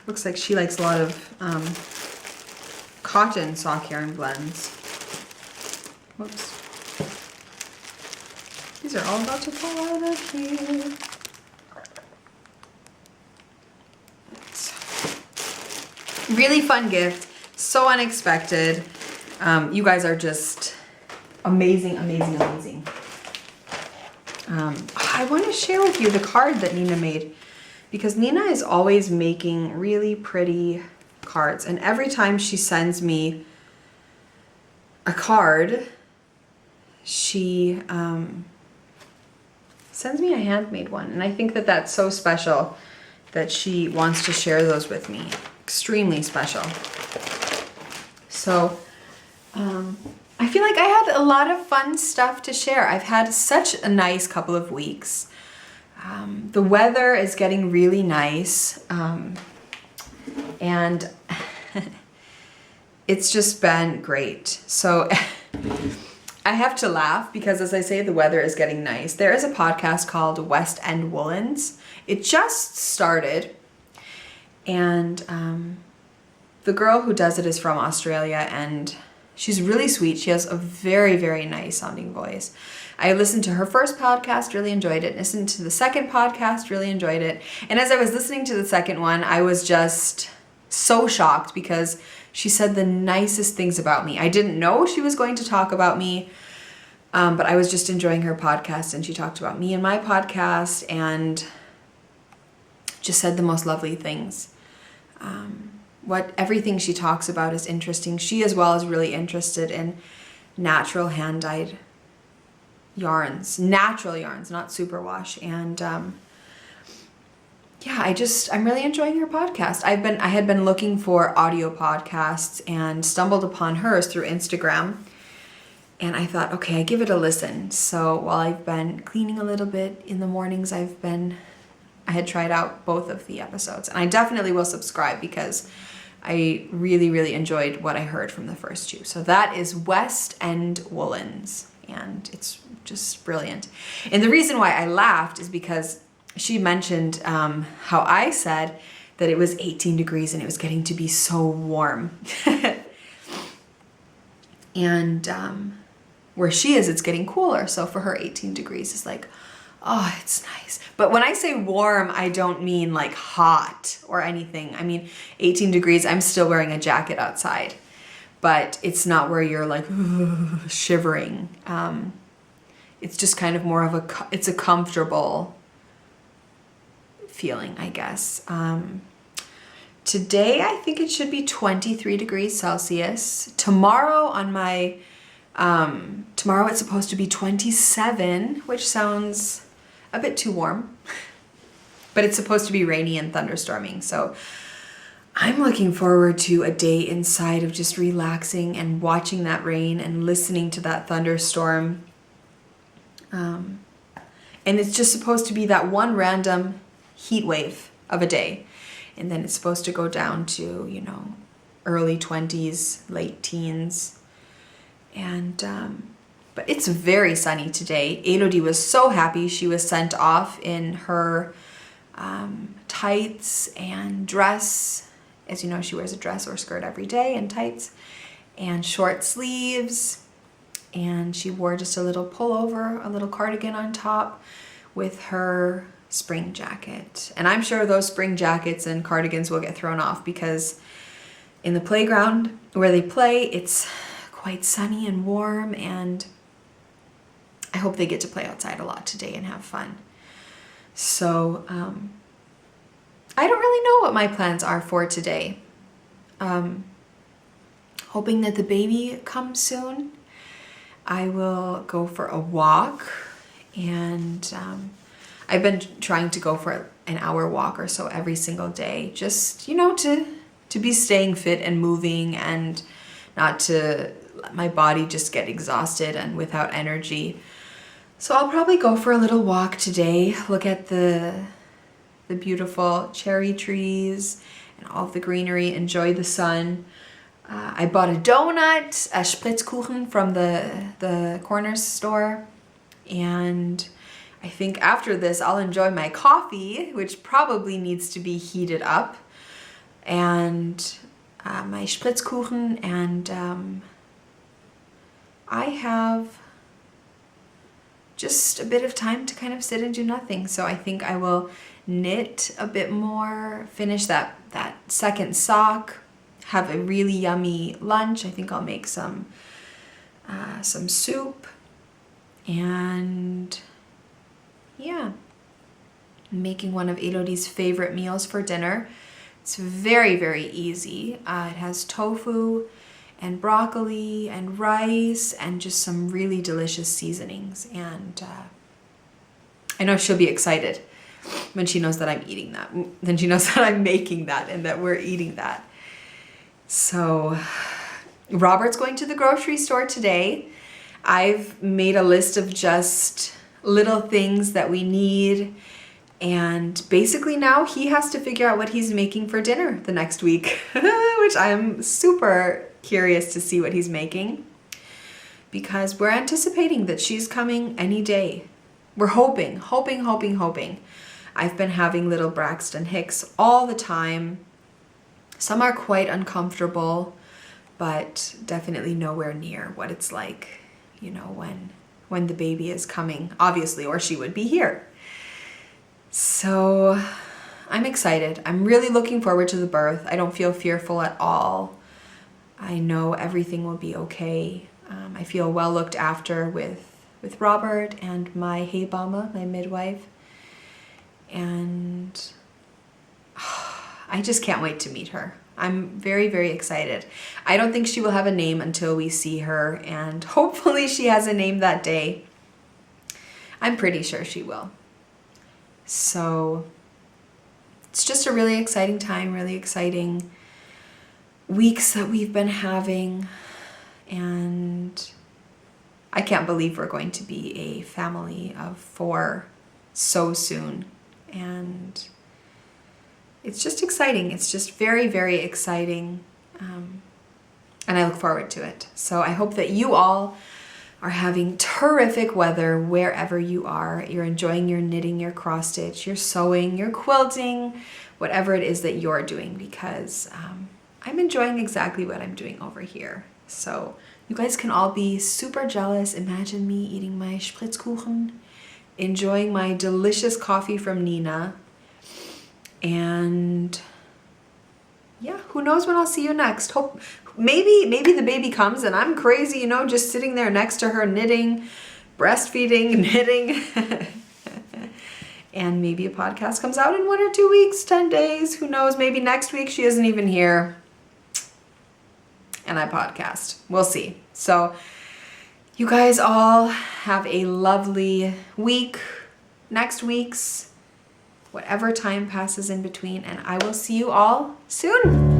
Looks like she likes a lot of cotton sock yarn blends. Whoops. These are all about to fall out of here. Really fun gift. So unexpected. You guys are just amazing, amazing, amazing. I want to share with you the card that Nina made, because Nina is always making really pretty cards, and every time she sends me a card, she sends me a handmade one, and I think that that's so special that she wants to share those with me. Extremely special. So I feel like I had a lot of fun stuff to share. I've had such a nice couple of weeks. The weather is getting really nice, and it's just been great. So I have to laugh because, as I say, the weather is getting nice. There is a podcast called West End Woolens. It just started, and the girl who does it is from Australia, and she's really sweet. She has a very, very nice sounding voice. I listened to her first podcast, really enjoyed it. Listened to the second podcast, really enjoyed it. And as I was listening to the second one, I was just so shocked because she said the nicest things about me. I didn't know she was going to talk about me, but I was just enjoying her podcast, and she talked about me and my podcast and just said the most lovely things. Everything she talks about is interesting. She as well is really interested in natural hand-dyed yarns, natural yarns, not superwash. And I'm really enjoying her podcast. I had been looking for audio podcasts and stumbled upon hers through Instagram. And I thought, okay, I give it a listen. So while I've been cleaning a little bit in the mornings, I had tried out both of the episodes. And I definitely will subscribe because I really, really enjoyed what I heard from the first two. So that is West End Woolens, and it's just brilliant. And the reason why I laughed is because she mentioned how I said that it was 18 degrees and it was getting to be so warm. And where she is, it's getting cooler. So for her, 18 degrees is like, oh, it's nice. But when I say warm, I don't mean like hot or anything. I mean, 18 degrees, I'm still wearing a jacket outside, but it's not where you're like shivering. It's just kind of more of it's a comfortable feeling, I guess. Today, I think it should be 23 degrees Celsius. Tomorrow tomorrow it's supposed to be 27, which sounds a bit too warm, but it's supposed to be rainy and thunderstorming. So I'm looking forward to a day inside of just relaxing and watching that rain and listening to that thunderstorm. And it's just supposed to be that one random heat wave of a day. And then it's supposed to go down to, early 20s, late teens. And, but it's very sunny today. Elodie was so happy. She was sent off in her tights and dress. As you know, she wears a dress or skirt every day and tights and short sleeves. And she wore just a little pullover, a little cardigan on top with her spring jacket. And I'm sure those spring jackets and cardigans will get thrown off because in the playground where they play, it's quite sunny and warm, and I hope they get to play outside a lot today and have fun. So I don't really know what my plans are for today. Hoping that the baby comes soon. I will go for a walk, and I've been trying to go for an hour walk or so every single day, just, to be staying fit and moving and not to let my body just get exhausted and without energy. So I'll probably go for a little walk today, look at the beautiful cherry trees and all of the greenery, enjoy the sun. I bought a donut, a Spritzkuchen from the corner store, and I think after this I'll enjoy my coffee, which probably needs to be heated up, and my Spritzkuchen, and I have just a bit of time to kind of sit and do nothing. So I think I will knit a bit more, finish that second sock, have a really yummy lunch. I think I'll make some soup, and yeah, making one of Elodie's favorite meals for dinner. It's very, very easy. It has tofu and broccoli and rice and just some really delicious seasonings. And I know she'll be excited when she knows that I'm eating that. Then she knows that I'm making that and that we're eating that. So Robert's going to the grocery store today. I've made a list of just little things that we need. And basically now he has to figure out what he's making for dinner the next week, which I'm super curious to see what he's making, because we're anticipating that she's coming any day. We're hoping. I've been having little Braxton Hicks all the time. Some are quite uncomfortable, but definitely nowhere near what it's like, you know, when the baby is coming, obviously, or she would be here. So I'm excited. I'm really looking forward to the birth. I don't feel fearful at all. I know everything will be okay. I feel well looked after with Robert and my Hebamme, my midwife. And I just can't wait to meet her. I'm very, very excited. I don't think she will have a name until we see her, and hopefully she has a name that day. I'm pretty sure she will. So it's just a really exciting time, really exciting weeks that we've been having, and I can't believe we're going to be a family of 4 so soon. And it's just exciting. It's just very, very exciting. And I look forward to it. So I hope that you all are having terrific weather wherever you are. You're enjoying your knitting, your cross stitch, your sewing, your quilting, whatever it is that you're doing, because I'm enjoying exactly what I'm doing over here. So you guys can all be super jealous. Imagine me eating my Spritzkuchen, enjoying my delicious coffee from Nina. And yeah, who knows when I'll see you next. Hope maybe the baby comes and I'm crazy, you know, just sitting there next to her knitting, breastfeeding, knitting. And maybe a podcast comes out in 1 or 2 weeks, 10 days, who knows? Maybe next week she isn't even here and I podcast. We'll see. So you guys all have a lovely week, next week's, whatever time passes in between, and I will see you all soon.